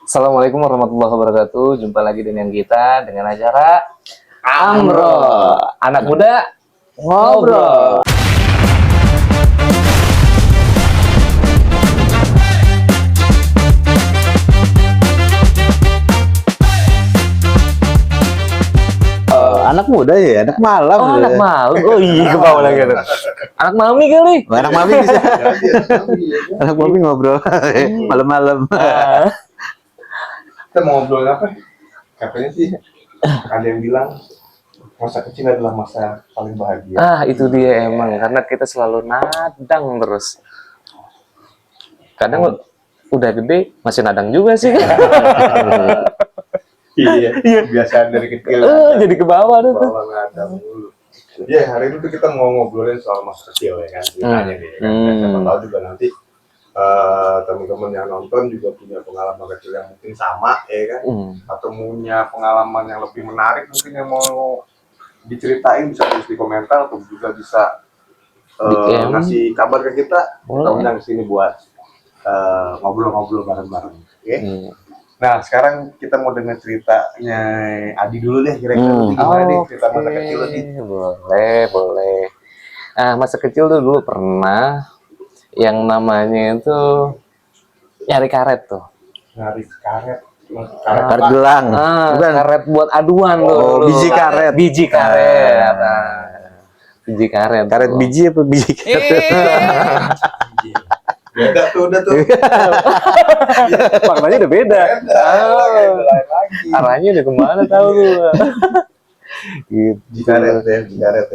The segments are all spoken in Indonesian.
Assalamualaikum warahmatullahi wabarakatuh. Jumpa lagi dengan kita dengan acara Amro, anak muda ngobrol. Anak muda ya, anak malam. Oh, anak malam. Oh iya, ke bawah lagi tuh. Anak mami kali. Anak mami bisa. Anak mami ngobrol malam-malam. Kita mau ngobrol apa? Katanya sih ada yang bilang masa kecil adalah masa paling bahagia. Ah, itu dia emang karena kita selalu nadang terus. Kadang udah gede masih nadang juga sih. Iya, biasaan dari kecil. Jadi ke bawah tuh. Bawa ngadang dulu. Ya, hari ini tuh kita mau ngobrolin soal masa kecil ya kan, ceritanya nih. Kan. Siapa tahu juga nanti teman-teman yang nonton juga punya pengalaman kecil yang mungkin sama ya kan, atau punya pengalaman yang lebih menarik mungkin yang mau diceritain, bisa tulis di komentar atau juga bisa ngasih kabar ke kita. Kita undang kesini buat ngobrol-ngobrol bareng-bareng. Oke? Nah, sekarang kita mau dengar ceritanya Adi dulu deh, kira-kira gimana nih cerita masa kecil Adi? Boleh. Ah, masa kecil tuh dulu pernah yang namanya itu nyari karet tuh. Nyari karet. Karet gelang. Bukan karet buat aduan tuh. Biji karet. Biji karet. Biji karet. Karet biji apa biji karet? Beda tuh, udah tuh. Maknanya udah beda. Arahnya udah kemana tahu tuh. Gitu. Biji karet ya.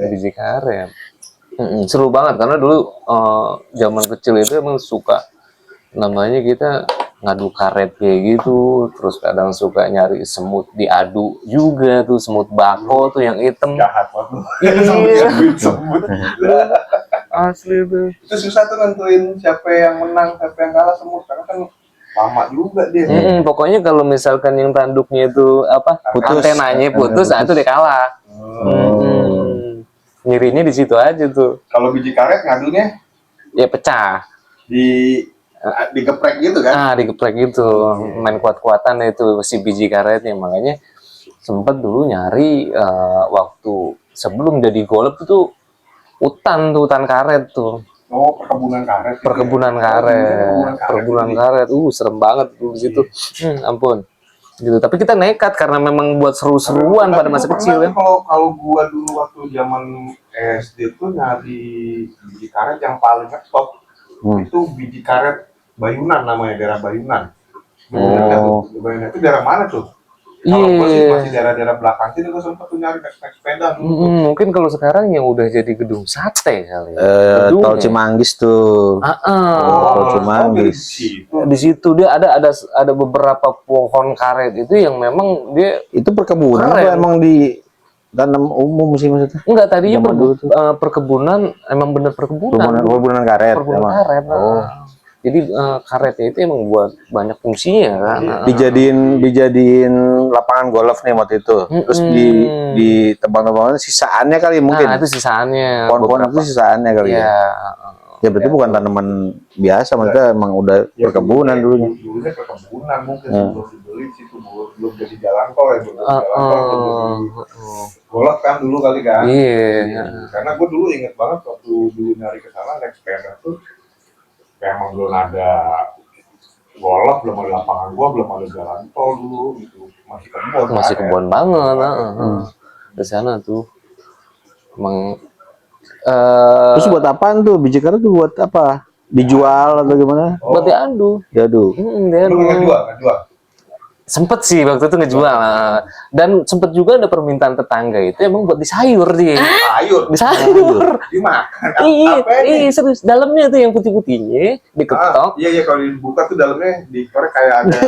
Biji karet. Seru banget karena dulu zaman kecil itu emang suka namanya kita ngadu karet kayak gitu, terus kadang suka nyari semut diadu juga tuh, semut bako tuh yang hitam. Jahat banget. Iya. Semut. Asli tuh. Itu susah tuh nentuin siapa yang menang, siapa yang kalah semut, karena kan lama juga dia. Pokoknya kalau misalkan yang tanduknya itu apa, antenanya putus, nah itu dia kalah. Nyirinya di situ aja tuh. Kalau biji karet ngadunya Ya pecah. Digeprek gitu kan? Digeprek gitu. Main kuat-kuatan itu si biji karetnya. Makanya sempet dulu nyari waktu sebelum jadi golf itu hutan karet tuh. Oh, perkebunan karet. Perkebunan karet. Serem banget tuh di situ. Ampun. Gitu. Tapi kita nekat karena memang buat seru-seruan pada masa kecil ya. Kalau gua dulu waktu zaman SD tuh nyari biji karet yang paling ngetop itu biji karet Bayunan, namanya daerah Bayunan. Bayunan itu daerah mana tuh? Kalau gua sih masih daerah-daerah belakang sini, gua sempat tuh nyari naik sepeda dulu. Mungkin kalau sekarang yang udah jadi gedung sate kali. Tol Cimanggis tuh. Tol Cimanggis. Di situ dia ada beberapa pohon karet itu yang memang dia itu perkebunan atau emang di tanam umum sih maksudnya? Enggak, tadinya perkebunan, emang bener perkebunan. Perkebunan karet. Perkebunan karet. Jadi karetnya itu emang buat banyak fungsinya kan. Dijadiin lapangan golf nih waktu itu. Terus di tebang-tebangan sisaannya kali mungkin. Itu sisaannya. Pohon-pohon itu sisaannya kali ya. Ya berarti bukan tanaman biasa, maksudnya emang udah perkebunan dulunya. Dulunya perkebunan mungkin sebelum dibeli situ belum jadi jalan tol ya, belum jadi jalan tol, golf kan dulu kali kan. Iya. Karena gue dulu inget banget waktu dulu nyari ke sana naik sepeda tuh, emang belum ada golf, belum ada lapangan gua, belum ada jalan tol dulu gitu, masih kebon banget. Di sana tuh emang terus buat apaan tuh biji karet tuh, buat apa, dijual atau gimana? Buat diadu. Lu ngejual? Sempet sih waktu itu ngejual. Dan sempet juga ada permintaan tetangga itu emang buat disayur dia. Disayur. Dimakan. Iya, serius. Dalamnya tuh yang putih-putihnya diketok. Iya, kalau dibuka tuh dalamnya dikorek kayak ada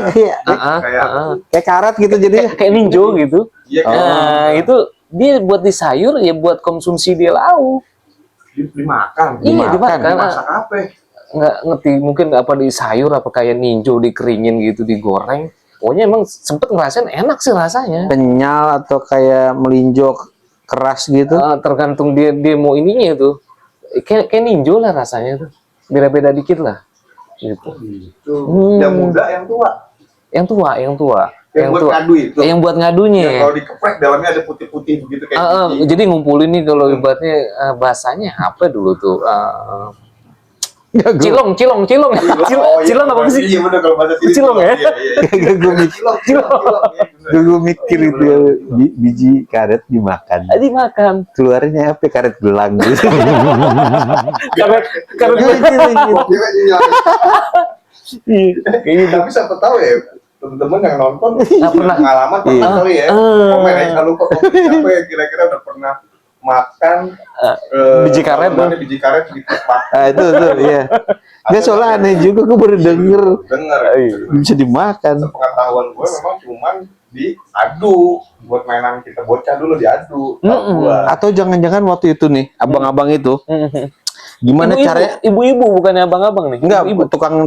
kayak karet gitu jadi. Kayak ninjo gitu. Iya. Itu dia buat disayur ya, buat konsumsi dia lauk. Dimakan. Iya, dimakan. Dimasak apa? Nggak ngerti, mungkin apa di sayur, apa kayak ninjo dikeringin gitu, digoreng. Pokoknya emang sempet ngerasain enak sih rasanya. Kenyal atau kayak melinjo keras gitu? Tergantung dia mau ininya itu. Kayak ninjo lah rasanya tuh. Beda-beda dikit lah. Gitu. Yang muda, yang tua? Yang tua, yang tua. Yang buat ngadu itu. Yang buat ngadunya. Yang kalau dikeprek dalamnya ada putih-putih begitu kayak biji. Jadi ngumpulin nih kalau ibaratnya bahasanya apa dulu tuh? Cilong. Oh, iya, Cilong apa sih? Iya benar kalau bahasa sini. Cilong ya? Gue mikir itu biji karet dimakan. Dimakan. Keluarnya apa? Karet gelang gitu. Karet Kayak gitu. Tapi siapa tahu ya, teman-teman yang nonton pernah pengalaman pernah kali ya. Komen aja, jangan lupa komen siapa yang kira-kira udah pernah makan biji karet tuh. Biji karet gitu. Itu iya. Nggak, soalnya aneh juga, gue baru denger Denger. bisa dimakan. Sepengetahuan gue memang cuman diadu buat mainan kita bocah dulu diadu. Atau jangan-jangan waktu itu nih abang-abang itu gimana caranya? Ibu-ibu bukannya abang-abang nih? Enggak,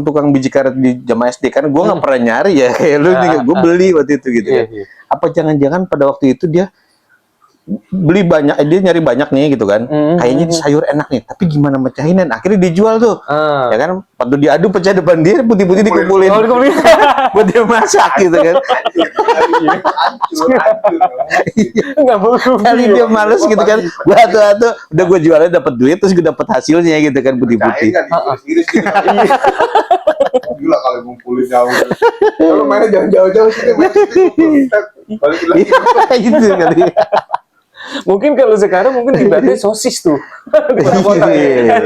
tukang biji karet di zaman SD kan gue nggak pernah nyari ya kayak lu nih, gue beli waktu itu gitu kan. Apa jangan-jangan pada waktu itu dia beli banyak, dia nyari banyak nih gitu kan, kayaknya sayur enak nih, tapi gimana mecahinnya? Akhirnya dijual tuh, ya kan, waktu diadu pecah depan dia, putih-putih dikumpulin, buat dia masak gitu kan. Hancur. Enggak bagus. Kali dia males gitu kan, gua atu-atu, udah gue jualnya dapat duit, terus gue dapat hasilnya gitu kan, putih-putih. Gila kalau ngumpulin jauh. Kalau mainnya jangan jauh-jauh sih, balik lagi. Gitu kali. Mungkin kalau sekarang mungkin dibatnya sosis tuh. Di kota-kota ya.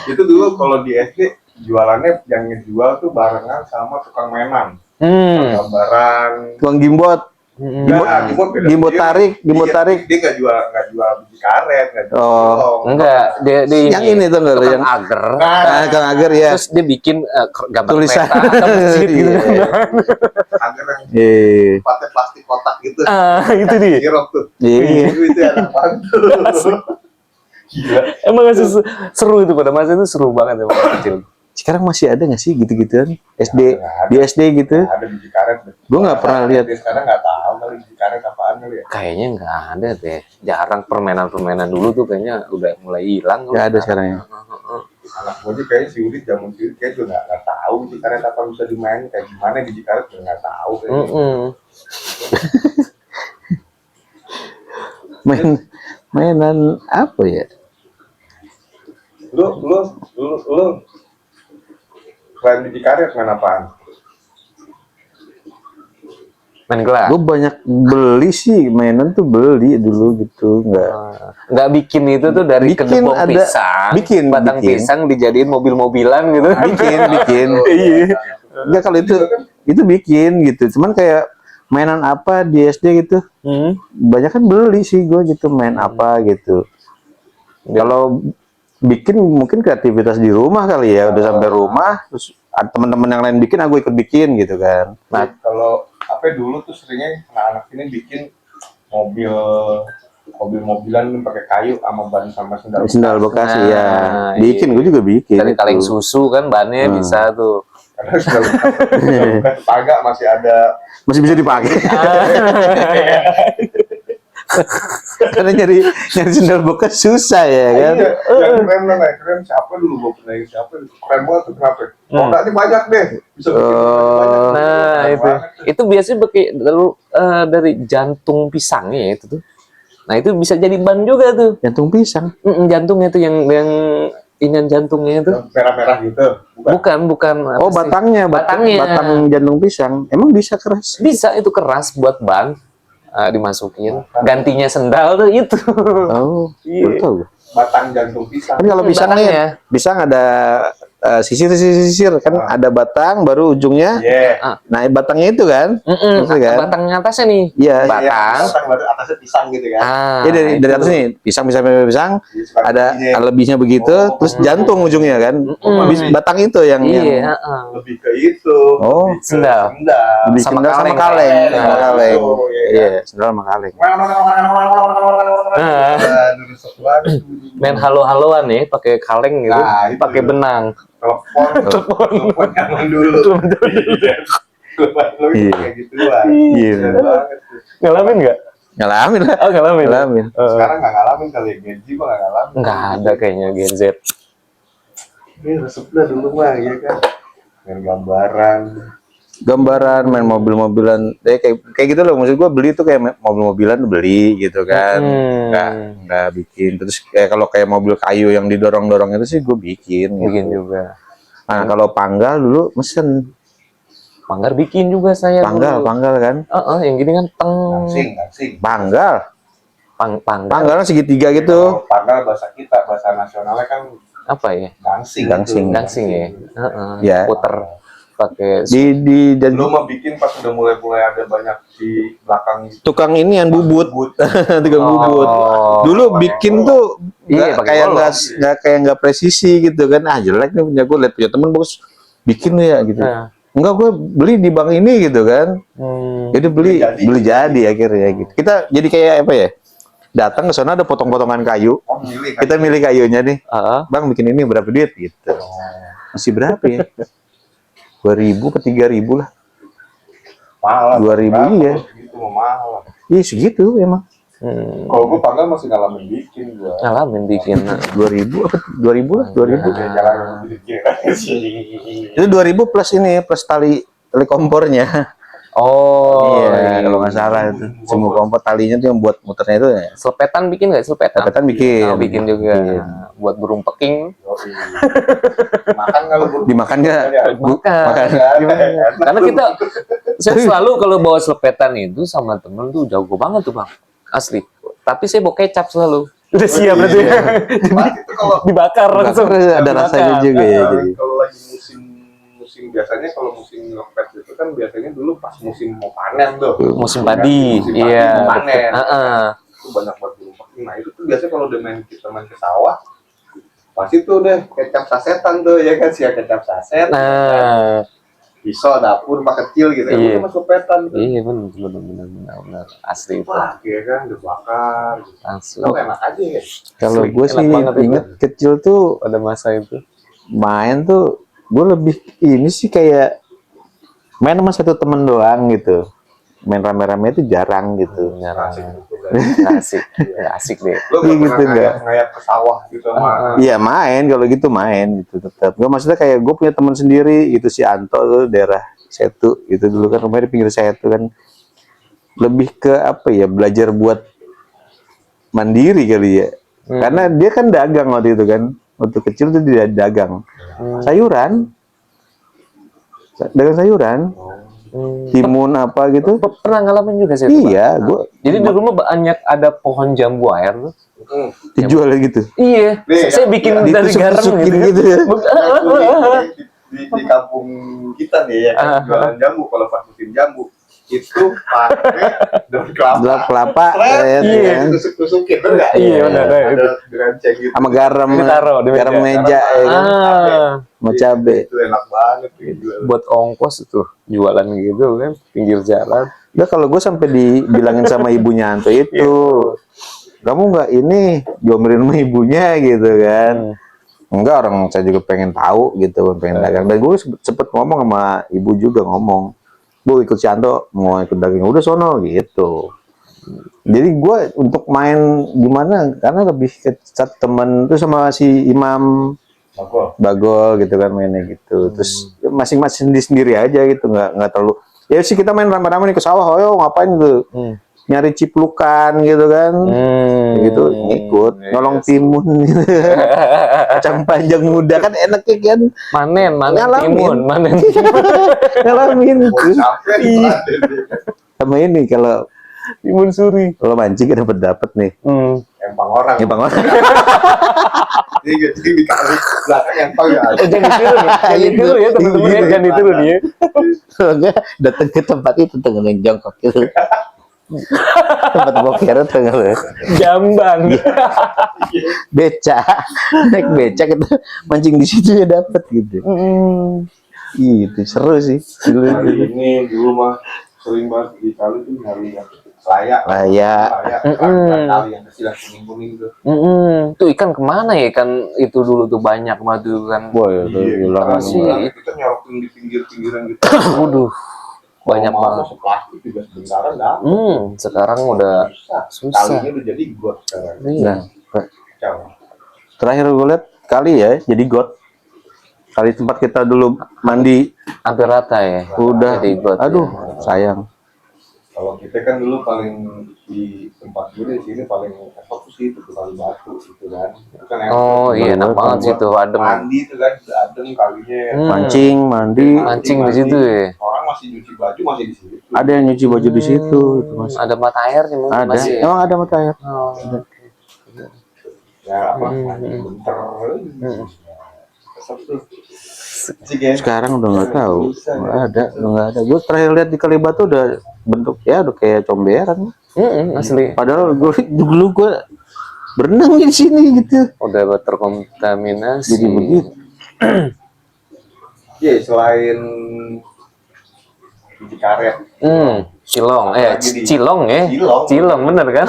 Itu dulu kalau di SD jualannya yang ngejual tuh barengan sama tukang mainan. Gambaran. Tukang gimbot. Gimbot tarik. Dia nggak jual biji karet, nggak jual cilong. Enggak, dia yang ini tuh enggak yang agar. Kang Agar ya. Terus dia bikin gambar tulisan peta atau masjid gitu. Agar yang pakai plastik kotak gitu. Itu dia. Sirup tuh. Itu enak banget. Gila. Emang masih seru itu, pada masa itu seru banget emang kecil. Sekarang masih ada nggak sih gitu-gituan SD di SD gitu? Ada biji karet. Gue nggak pernah lihat. Sekarang nggak tahu kali biji karet apaan kali ya. Kayaknya nggak ada deh. Jarang permainan dulu tuh kayaknya udah mulai hilang. Nggak ada sekarang ya. Anak gue juga kayaknya si Udit zaman si Udit kayak juga nggak tahu biji karet apa bisa dimain kayak gimana biji karet juga nggak tahu. Mainan apa ya? Lu selain biji karet main apaan? Main gelas. Gue banyak beli sih, mainan tuh beli dulu gitu, nggak bikin itu tuh dari kedebong pisang, batang pisang dijadiin mobil-mobilan gitu. Bikin. Iya. Enggak, kalau itu bikin gitu. Cuman kayak mainan apa di SD gitu, banyak kan beli sih gue gitu, main apa gitu. Kalau bikin mungkin kreativitas di rumah kali ya, udah sampai rumah terus ada teman-teman yang lain bikin, aku ikut bikin gitu kan. Nah, kalau apa dulu tuh seringnya anak-anak ini bikin mobil-mobilan pakai kayu sama ban sama sendal bekas ya. Bikin, gue juga bikin. Dari kaleng susu kan bannya bisa tuh. Karena sendal bekas paga masih bisa dipakai. Karena nyari sendal bekas susah ya kan. Yang keren siapa dulu, gue pernah siapa keren banget tuh, kenapa? Ini banyak deh, bisa bikin banyak. Nah itu biasanya dari jantung pisangnya itu tuh. Nah itu bisa jadi ban juga tuh. Jantung pisang. Jantungnya tuh yang inian jantungnya itu. Merah-merah gitu. Bukan. Oh batangnya. Batang jantung pisang. Emang bisa keras? Bisa, itu keras buat ban. Dimasukin, gantinya sendal tuh itu. Oh, betul. Batang jantung pisang. Kan kalau pisang nih, pisang ada sisir kan, ada batang baru ujungnya. Nah, batangnya itu kan, kan? Batang atasnya nih. Iya. Batang baru atasnya pisang gitu kan. Iya, dari atas nih pisang, ada lebihnya begitu, terus jantung ujungnya kan. Batang itu yang lebih ke itu. Oh, sendal. Lebih sama kaleng. Iya, sendal sama kaleng. Main halo-haloan nih pakai kaleng gitu, pakai benang. Telepon zaman dulu. Kayak gituan. Ngalamin nggak? Ngalamin lah. Oh, ngalamin. Sekarang nggak ngalamin kali, Gen Z mah nggak ngalamin. Nggak ada kayaknya Gen Z. Ini resepnya dulu mah ya kan. main gambaran. Gambaran, main mobil-mobilan, kayak gitu loh. Maksud gue beli tuh kayak mobil-mobilan beli gitu kan, nggak bikin. Terus kalau kayak mobil kayu yang didorong-dorong itu sih gue bikin gitu. juga. Nah kalau panggal dulu mesen Panggal bikin juga saya dulu. panggal kan, yang gini kan Gangsing. panggal panggal panggalnya segitiga gitu. Kalau panggal bahasa kita, bahasa nasionalnya kan apa ya? gangsing. Gangsing ya. Ya. Puter pakai Di Belum mau bikin pas udah mulai ada banyak di belakang tukang ini yang bubut, tukang bubut. Dulu bikin tuh Iya, pakai golong. nggak presisi gitu kan. Jelek nih punya gue, lihat punya temen bagus bikin lu ya gitu. Enggak, gue beli di bank ini gitu kan. Jadi beli jadi akhirnya gitu. Kita jadi kayak apa ya? Datang ke sana ada potong-potongan kayu. Kita milih kayunya nih. Bang bikin ini berapa duit gitu. Masih berapa ya? 2.000 ke 3.000 lah. mahal. 2.000 iya. Segitu mahal. Iya segitu emang. Kalau gue panggal masih ngalamin bikin gue. Ngalamin bikin. 2.000 apa 2.000 lah, 2.000. Jangan bikin. Itu 2.000 plus ini, plus tali kompornya. Iya, kalau nggak salah itu. Semua kompor talinya tuh yang buat muternya itu ya. Selepetan bikin nggak? Selepetan bikin. Bikin juga. Buat burung peking. Makan kalau Dimakan nggak? Makan. Karena saya selalu kalau bawa selepetan itu sama temen tuh jago banget tuh bang, asli. Tapi saya bawa kecap selalu. Udah siap berarti. itu kalau Dibakar langsung. Ada rasanya juga ya. Jadi. Kalau lagi musim biasanya kalau musim ngepet itu kan biasanya dulu pas musim mau panen tuh. Musim padi, iya. Mau panen. Heeh. Itu banyak buat burung peking. Nah itu tuh biasanya kalau udah kita main ke sawah, pasti tuh deh kecap sasetan tuh ya kan, siap kecap saset. Nah, pisau dapur mak kecil gitu Iya. kan, masuk petan tuh. iya benar asli itu Wah, ya kan dibakar gitu. langsung. Kan enak aja ya. Kalau gue sih Enak banget itu. inget kecil tuh Pada masa itu. main tuh gue lebih ini sih kayak main sama satu temen doang gitu. Main rame-rame itu jarang gitu. Asik gitu kan. Asik, asik deh. Lo gak Gitu pernah enggak? ngayap ke sawah gitu sama Iya main, kalau gitu main gitu tetap. Gue maksudnya kayak gue punya teman sendiri itu si Anto tuh daerah Setu itu dulu kan rumahnya di pinggir Setu kan. Lebih ke apa ya, belajar buat mandiri kali ya. Karena dia kan dagang waktu itu kan. Waktu kecil tuh dia dagang sayuran. Dagang sayuran. Timun apa gitu. Pernah ngalamin juga sih. Iya, gue Jadi di rumah banyak ada pohon jambu air tuh. dijual gitu. Iya, Nih, saya bikin dari garam Ditusuk-tusukin gitu. gitu ya. di kampung kita nih ya kan, jualan jambu kalau pas musim jambu itu pakai daun kelapa. Daun kelapa, Iya. Tusuk-tusukin bener nggak? Iya, bener, Ada direnceng gitu. sama garam, Ditaruh di garam meja. meja, ya kan? Sama Iya, cabe. itu enak banget gitu. Buat ongkos tuh jualan gitu kan pinggir jalan. Udah kalau gue sampai dibilangin sama ibunya Anto itu, kamu nggak ini diomelin sama ibunya gitu kan? Enggak, orang saya juga pengen tahu gitu, pengen dagang. Dan gue sempet ngomong sama ibu juga ngomong, Bu ikut si Anto mau ikut dagang, udah sono gitu. Jadi gue untuk main gimana? Karena lebih ke satu temen tuh sama si Imam Bagol gitu kan mainnya gitu. Terus masing-masing sendiri aja gitu, nggak terlalu. Ya sih kita main rame-rame nih ke sawah, ayo ngapain gitu? Nyari ciplukan gitu kan, gitu ngikut, nolong timun gitu. Kacang panjang muda kan enaknya kan, Manen Ngalamin. timun, manen. ngalamin. Iya. Sama ini kalau Timun suri. kalau mancing kan dapat nih, Empang orang. ya bang orang. Jadi dikali belakang empang ya. Jangan ditiru nih, jangan ditiru ya teman-teman ya, jangan ditiru nih ya. Kalau enggak datang ke tempat itu tengah yang jongkok gitu. Tempat boker tengah lu. Jamban. Beca, naik beca kita mancing di situ ya dapat gitu. Itu seru sih. Hari ini dulu mah sering banget di kali tuh nyari yang layak. Layak. Kali yang kecil yang kuning-kuning tuh. Tuh ikan kemana ya, ikan itu dulu tuh banyak banget tuh kan. Boy, itu bilang sih. Itu kan nyorotin di pinggir-pinggiran gitu. Waduh, banyak banget. Plastik juga sebentaran dah. Sekarang udah susah. Kalinya udah jadi got sekarang. Iya. Nah, terakhir gue lihat kali ya jadi got. Kali tempat kita dulu mandi hampir rata ya. udah, Jadi got, aduh ya. sayang. Kalau kita kan dulu paling di tempat gue di sini paling enak tuh sih itu kali batu gitu kan. Itu kan enak. Oh iya, enak banget Buat situ, adem. mandi itu kan adem kalinya. Mancing, mandi, Mancing di situ ya. Orang masih nyuci baju masih di situ. ada yang nyuci baju di situ itu Mas. Ada mata airnya mungkin Ada, masih. emang ada mata air. Oh. Ya apa? Mancing bentar. Kesep tuh. Cigen. Sekarang udah nggak tahu, nggak ada. Gue terakhir lihat di Kalibata udah bentuk ya udah kayak comberan. Asli. Padahal dulu gue berenang di sini gitu. Udah terkontaminasi. Jadi begitu. Iya, selain biji karet. Cilong, Apalagi di- cilong ya. Cilong. Cilong bener kan?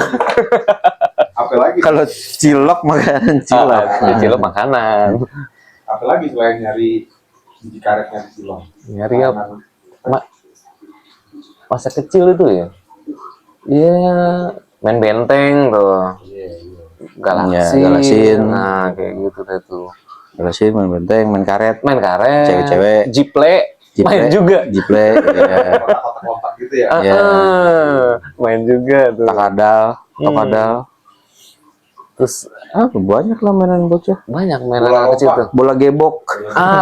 Apalagi Kalau cilok makanan cilok. Ya, cilong makanan. apalagi selain nyari biji karetnya di Silong. Nyari apa? Masa kecil itu ya? Iya, main benteng tuh. Galasin. Ya, Galasin. Nah, kayak gitu deh tuh. Galasin, main benteng, main karet, Main karet. Cewek-cewek. Jiple. Main juga. jiple, ya. Kotak-kotak gitu ya. Ya. Main juga tuh. takadal, tokadal. Terus Banyak lah mainan bocah. banyak mainan Bola anak kecil lompat. tuh. Bola gebok.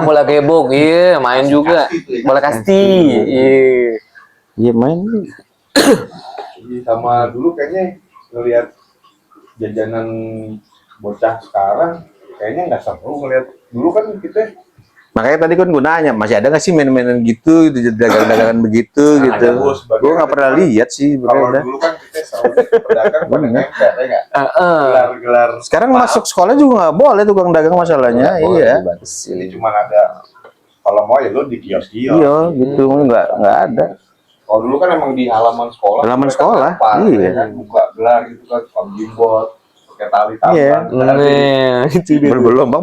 Bola gebok, iya, main juga. Kasti tuh ya, Bola kasti, iya. Iya main. Sama dulu kayaknya ngelihat jajanan bocah sekarang kayaknya nggak seru ngelihat dulu kan kita Makanya tadi kan gue nanya, masih ada nggak sih mainan-mainan gitu, dagangan-dagangan begitu Nah, gitu. ada, Bu, sebagai Gue nggak pernah lihat sih. kalau Bener. dulu kan kita selalu pedagang pada Bener. ngempet ya nggak? Heeh. Gelar-gelar Sekarang masuk sekolah juga nggak boleh tukang dagang masalahnya. Iya. ini cuma ada kalau mau ya lo di kios-kios. Iya, gitu nggak ada. Kalau dulu kan emang di halaman sekolah. Halaman mereka sekolah, lempar, iya. ya kan, buka gelar gitu kan, tukang jimbot, pakai tali Iya. tambahan. Nah, itu dia. Belum, bang,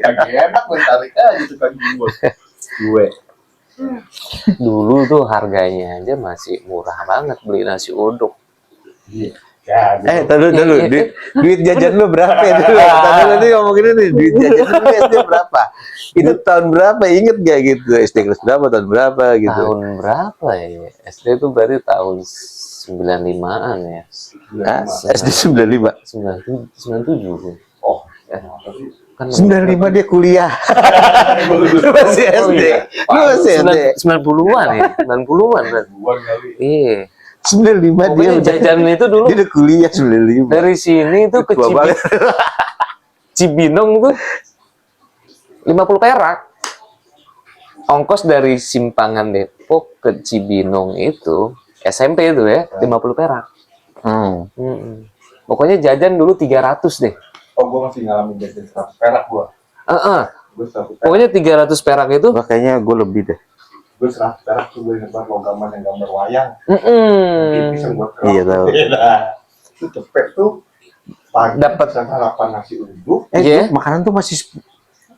Lagi enak gue tarik aja tukang jimbot. Gue. Dulu tuh harganya aja masih murah banget beli nasi uduk. Iya. Ya, Tahu dulu, duit jajan lu berapa ya dulu? Tadi ngomongin ini, duit jajan lu SD berapa? Itu tahun berapa? Inget gak gitu? SD kelas berapa? Tahun berapa gitu? Tahun berapa ya? SD itu berarti tahun 95-an ya. SD 95. 97. Oh, Kan 95 dia kuliah. Lu masih SD. Lu masih SD. 90-an ya? 90-an kan? buan kali. Iya. 95 dia Pokoknya udah jajannya itu dulu dia udah kuliah 95. dari sini tuh ke Tua banget. Cibinong tuh 50 perak. Ongkos dari Simpangan Depok ke Cibinong itu SMP itu ya 50 perak. Pokoknya jajan dulu 300 deh. Oh, gue masih ngalamin jajan 100 perak gue. Gue 100 perak. Pokoknya 300 perak itu. Wah, kayaknya gue lebih deh. Gue 100 perak tuh gue ingat banget logaman yang gambar wayang. Tipis yang buat kerok. Iya, tahu. Nah, itu cepet tuh pagi Dapat. sarapan nasi uduk. Iya. Makanan tuh masih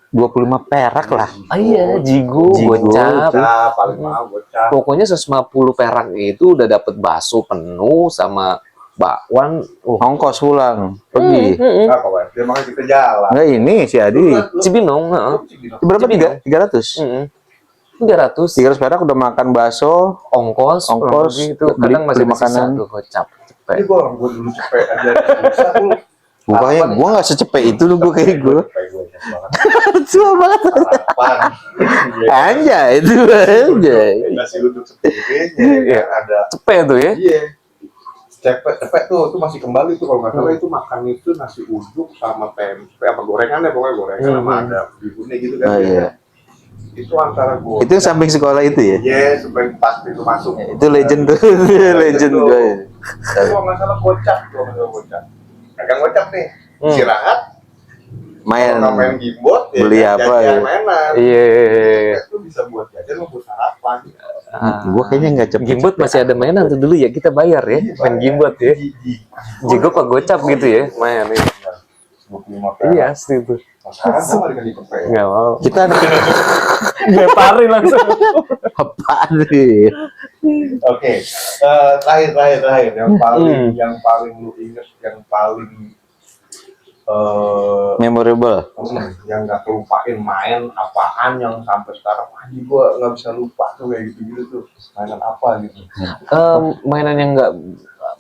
25 perak lah. Iya, jigo, Jigo, gocap. Bocah, paling mahal bocah. Pokoknya 150 perak itu udah dapet bakso penuh sama bakwan. Ongkos pulang pergi. Nah, kawan, dia makanya kita jalan. Enggak ini si Adi. Cibinong, heeh. Berapa? Cibinong. 300. 300 300 perak udah makan bakso, ongkos itu beli- kadang masih beli bersisa makanan. tuh gocap Ini cepet. gue dulu cepet aja susah lu. Bukannya gue nggak secepet itu lu, gue kayak gue. Tua banget. Sarapan. Anjay itu anjay. Nasi uduk sebagainya ada. Cepet tuh ya. Iya. Cepet tuh masih kembali tuh kalau nggak salah itu makan itu nasi uduk sama tempe apa gorengan ya pokoknya gorengan sama ada bihunnya gitu kan. Oh, iya. Itu antara gue. Itu samping sekolah itu ya. Iya, supaya pas itu masuk. Itu legend tuh, legend tuh. gue. Kalau nggak salah gocap, Agak gocap nih. Istirahat. Main. Kalau nggak main gimbot, ya Beli apa, jajan ya? mainan. Iya. Itu bisa buat jajan mau buat sarapan. Gue kayaknya nggak cepet. Gimbot masih ada mainan tuh dulu ya, kita bayar ya, main gimbot ya. Jigo apa gocap gitu ya, main ya. 25 perak. Iya, asli tuh. Sekarang sama dikasih cepet. Nggak mau. Kita Leparin langsung. apaan nih? Oke, terakhir yang paling lu inget, yang paling Memorable. yang nggak kelupain main apaan yang sampai sekarang anjing gua nggak bisa lupa tuh kayak gitu-gitu tuh mainan apa gitu. Mainan yang enggak,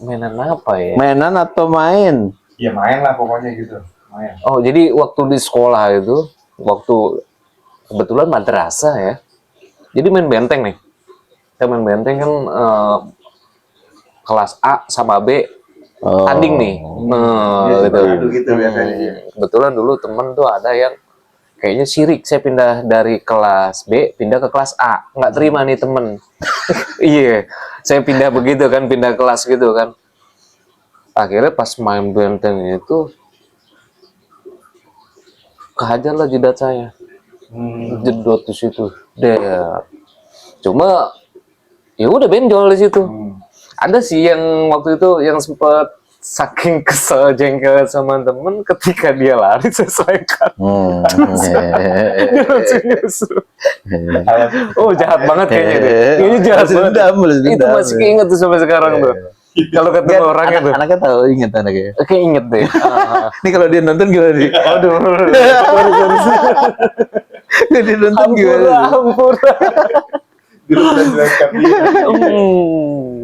mainan apa ya? Mainan atau main? Ya main lah pokoknya gitu, main. Oh, jadi waktu di sekolah itu, waktu kebetulan madrasah ya. Jadi main benteng nih. Kita main benteng kan kelas A sama B tanding nih. Gitu. Aduh gitu biasanya. Kebetulan dulu temen tuh ada yang kayaknya sirik, saya pindah dari kelas B pindah ke kelas A, nggak terima nih temen. Iya, saya pindah begitu kan, pindah kelas gitu kan. Akhirnya pas main benteng itu kehajar lah jidat saya, jedot di situ deh. Cuma ya udah benjol di situ. Ada sih yang waktu itu yang sempat saking kesel jengkel sama temen, ketika dia lari saya selengkat. Dia langsung nyusul. Oh jahat banget kayaknya deh. Kayaknya jahat banget. Itu masih keinget tuh sampai sekarang tuh. Kalau ketemu orangnya tuh. Anaknya tahu, inget anaknya. Kayak inget deh. Ini kalau dia nonton gimana nih? Aduh. Dia nonton gimana? Hampura. Dulu udah jelaskan dia.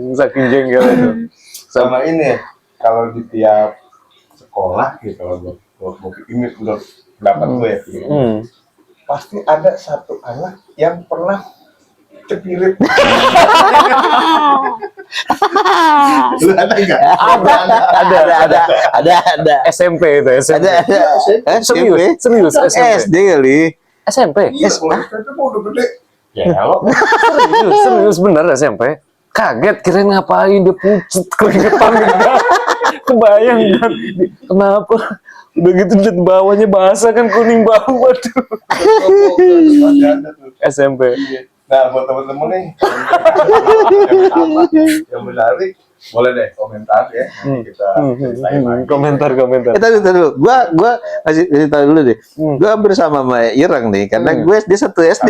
Saking jengkel itu. Sama ini kalau di tiap sekolah gitu kalau gua ini udah dapat gue ya gitu. Pasti ada satu anak yang pernah cepirit. Lu ada nggak? Ada. SMP itu, SMP. Ada. Serius SMP. SD kali. SMP. Iya, SMP mau udah gede. Ya lo. Serius bener SMP. Kaget kirain ngapain dia pucet keringetan gitu. Kebayang kan. Kenapa? Udah gitu di bawahnya basah kan, kuning bau. Waduh. Masih ada tuh. SMP. Nah, buat temen-temen nih yang menarik, boleh deh komentar ya. Kita ceritain lagi. Komentar. Tadi dulu, gua kasih cerita dulu deh. Gua hampir sama Irang nih, karena gue dia satu SD.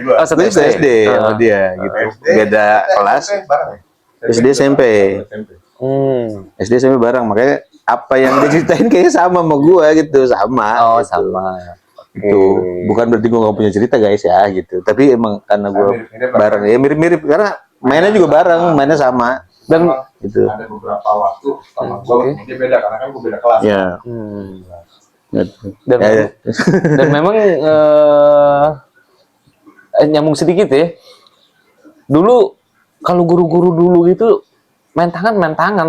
Gua. Satu Gue SD sama dia gitu. Beda kelas. SD SMP. SD SMP bareng, makanya apa yang diceritain kayaknya sama gua gitu, sama. Oh, gitu. sama. Itu bukan berarti gua nggak punya cerita guys ya gitu, tapi emang karena gua bareng ya mirip-mirip karena mainnya juga bareng, mainnya sama Dan gitu. Ada beberapa waktu sama gua dia beda karena kan gua beda kelas. Ya. Gitu. dan, Ya. dan memang nyambung sedikit ya. Dulu kalau guru-guru dulu itu main tangan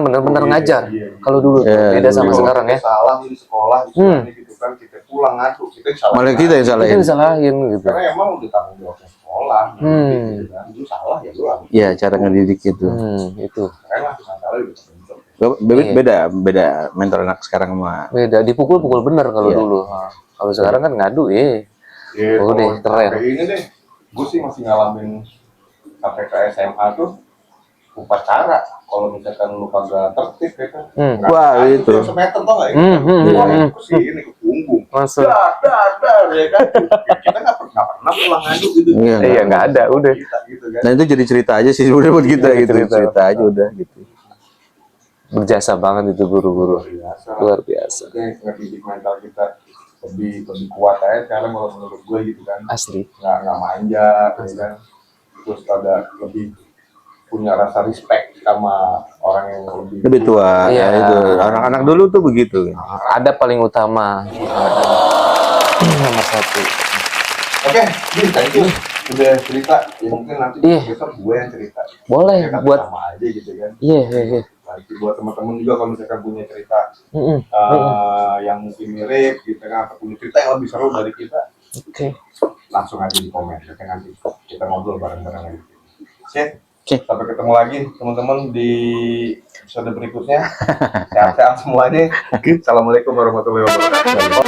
bener-bener ngajar. Kalau dulu tuh, beda sama sekarang ya. Salah di sekolah gitu kan, kita pulang ngadu, kita salah. Malah kita yang salahin. Kita disalahin gitu. Karena emang udah tanggung jawabnya sekolah. Gitu kan. Lu salah ya lu harus. Ya cara ngedidik itu. Itu. Karena salah juga terbentuk. Beda mentor anak sekarang sama. Beda, dipukul bener kalau dulu. Kalau sekarang kan ngadu Ya, udah keren. Kayak ini deh, gue sih masih ngalamin sampai ke SMA tuh upacara. Kalau misalkan lu kagak tertib ya kan. Wah, itu. Yang semeter tau nggak ya? Wah, itu ke sini ke punggung. Masuk. Dar ya kan. Kita nggak pernah pulang ngadu gitu. Iya, nggak ada, udah. Kita, gitu kan. Nah itu jadi cerita aja sih udah buat kita gitu, cerita aja udah gitu. Berjasa banget itu guru-guru. Luar biasa. Oke, ngedidik mental kita lebih kuat aja sekarang kalau menurut gue gitu kan. Asli. Nggak manja, gitu kan. Terus ada lebih punya rasa respect sama orang yang Lebih tua. Iya. Ya, itu anak-anak dulu tuh begitu. Ada paling utama. Nomor satu. Oke, thank you. Udah cerita, ya mungkin nanti besok gue yang cerita. Boleh, Ya kan, buat sama aja gitu kan. Iya. Nanti buat teman-teman juga kalau misalkan punya cerita yang mungkin mirip gitu kan, atau punya cerita yang lebih seru dari kita, Oke. langsung aja di komen. Ya kan, nanti kita ngobrol bareng-bareng lagi. Oke. Sampai ketemu lagi teman-teman di episode berikutnya. Sehat-sehat semuanya. Assalamualaikum warahmatullahi wabarakatuh.